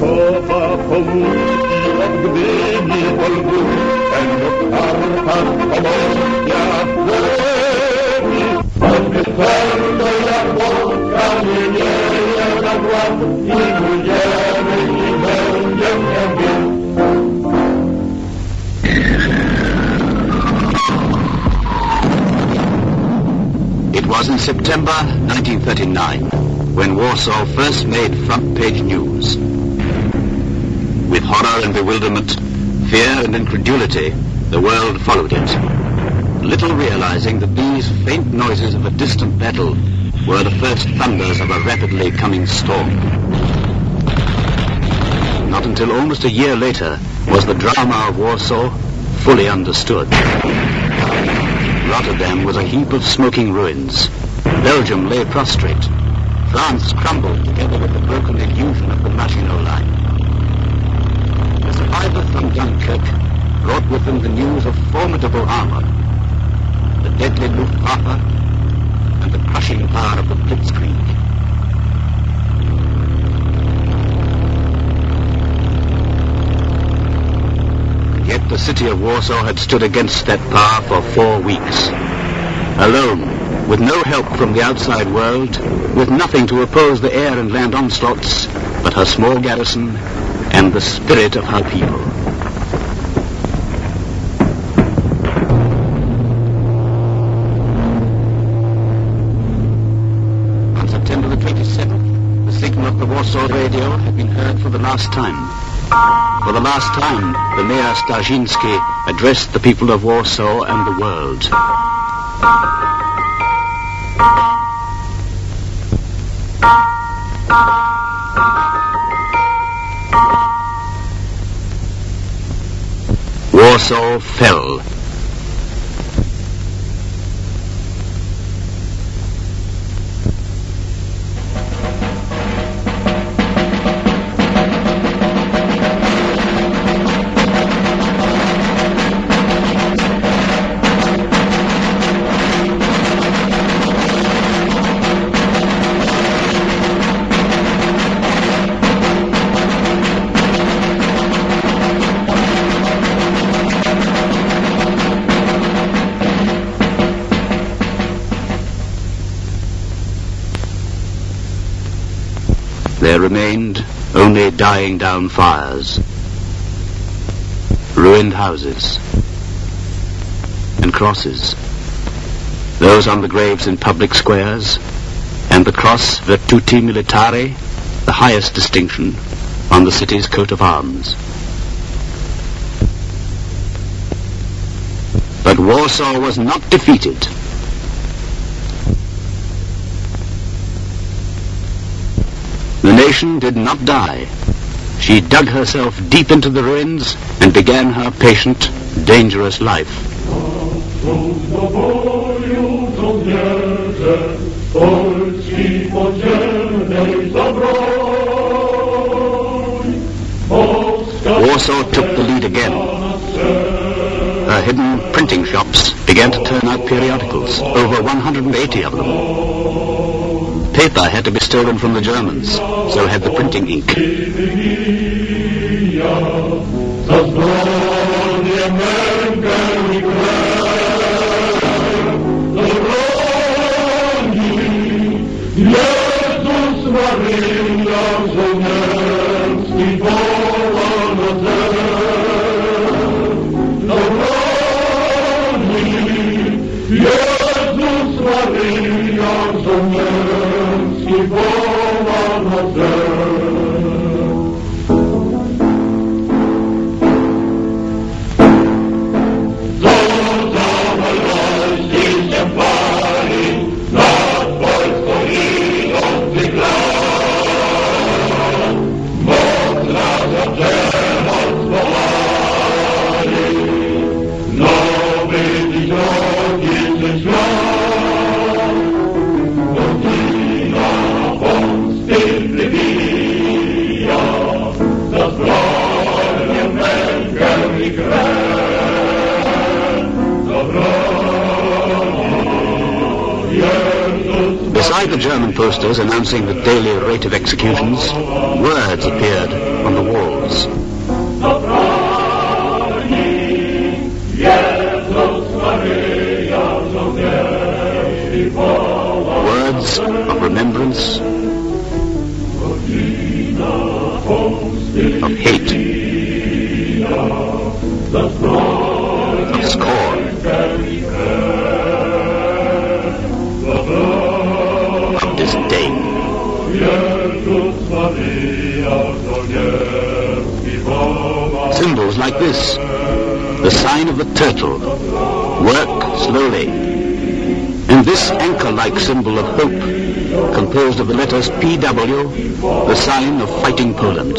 słowa pomówki od Gdyni do Lwu, ten karta pomorska lewi. Choćby twardo jak wodka, nie na głaz, i pójdziemy i będziemy biec. It was in September 1939 when Warsaw first made front-page news. With horror and bewilderment, fear and incredulity, the world followed it, little realizing that these faint noises of a distant battle were the first thunders of a rapidly coming storm. Not until almost a year later was the drama of Warsaw fully understood. Rotterdam was a heap of smoking ruins. Belgium lay prostrate. France crumbled together with the broken illusion of the Maginot Line. The survivors from Dunkirk brought with them the news of formidable armor, the deadly Luftwaffe, and the crushing power of the Blitzkrieg. Yet the city of Warsaw had stood against that power for 4 weeks. Alone, with no help from the outside world, with nothing to oppose the air and land onslaughts, but her small garrison and the spirit of her people. On September the 27th, the signal of the Warsaw radio had been heard for the last time. For the last time, the Mayor Starzyński addressed the people of Warsaw and the world. Warsaw fell. There remained only dying down fires, ruined houses, and crosses, those on the graves in public squares, and the cross Virtuti Militari, the highest distinction, on the city's coat of arms. But Warsaw was not defeated. The nation did not die. She dug herself deep into the ruins and began her patient, dangerous life. Warsaw took the lead again. Her hidden printing shops began to turn out periodicals, over 180 of them. Paper had to be stolen from the Germans, so had the printing ink. Beside the German posters announcing the daily rate of executions, words appeared on the violence, of hate, of scorn, of disdain. Symbols like this, the sign of the turtle, work slowly, and this anchor-like symbol of hope, composed of the letters PW, the sign of fighting Poland.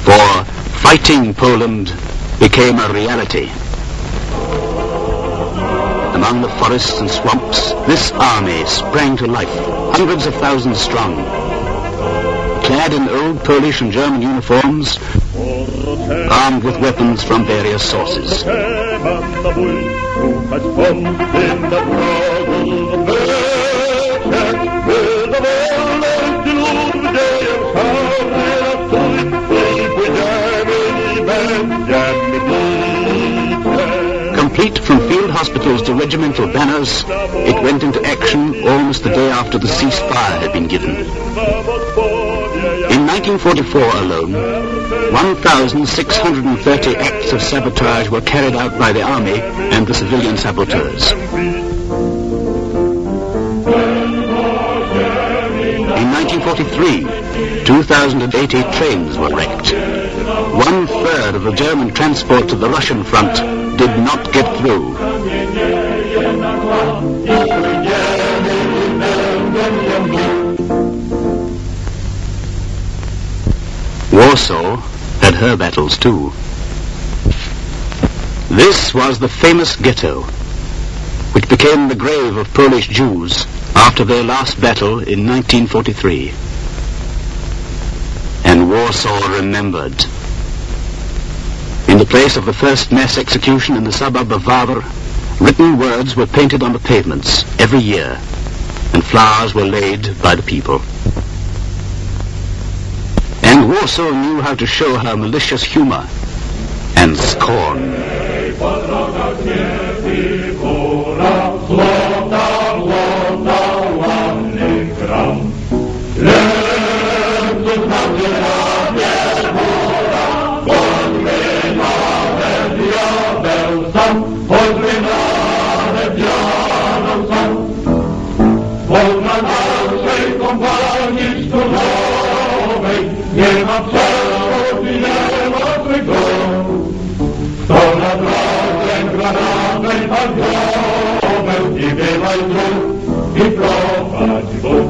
For fighting Poland became a reality. Among the forests and swamps, this army sprang to life, hundreds of thousands strong. Clad in old Polish and German uniforms, armed with weapons from various sources. Complete from field hospitals to regimental banners, it went into action almost the day after the ceasefire had been given. In 1944 alone, 1,630 acts of sabotage were carried out by the army and the civilian saboteurs. In 1943, 2,080 trains were wrecked. 1/3 of the German transport to the Russian front did not get through. Warsaw had her battles too. This was the famous ghetto, which became the grave of Polish Jews after their last battle in 1943. And Warsaw remembered. In the place of the first mass execution in the suburb of Warszawa, written words were painted on the pavements every year, and flowers were laid by the people. And Warsaw knew how to show her malicious humor and scorn. Nie ma przeszkód i nie ma przygód. To na drodze granatem handlowej i bywaj drut i prowadź wód.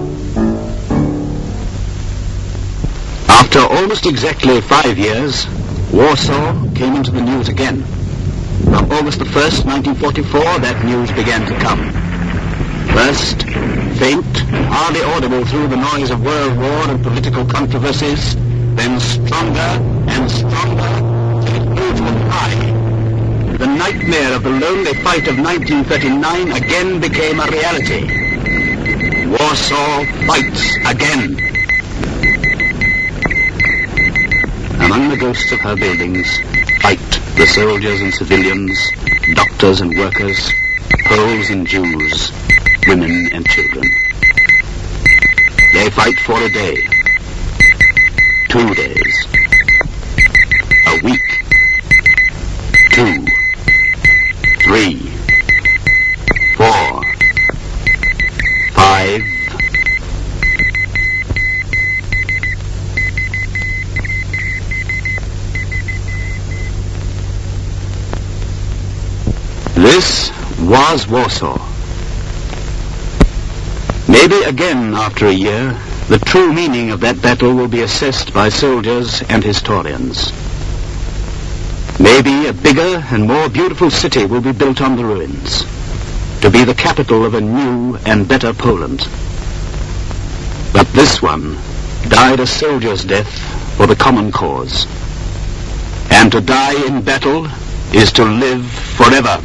After almost exactly 5 years, Warsaw came into the news again. From August the 1st, 1944, that news began to come. First, faint, hardly audible through the noise of world war and political controversies, then stronger and stronger, till it grew to a cry. The nightmare of the lonely fight of 1939 again became a reality. Warsaw fights again. Among the ghosts of her buildings fight the soldiers and civilians, doctors and workers, Poles and Jews, women and children. They fight for a day, 2 days, a week, 2, 3, 4, 5. This was Warsaw. Maybe again after a year, the true meaning of that battle will be assessed by soldiers and historians. Maybe a bigger and more beautiful city will be built on the ruins, to be the capital of a new and better Poland. But this one died a soldier's death for the common cause. And to die in battle is to live forever.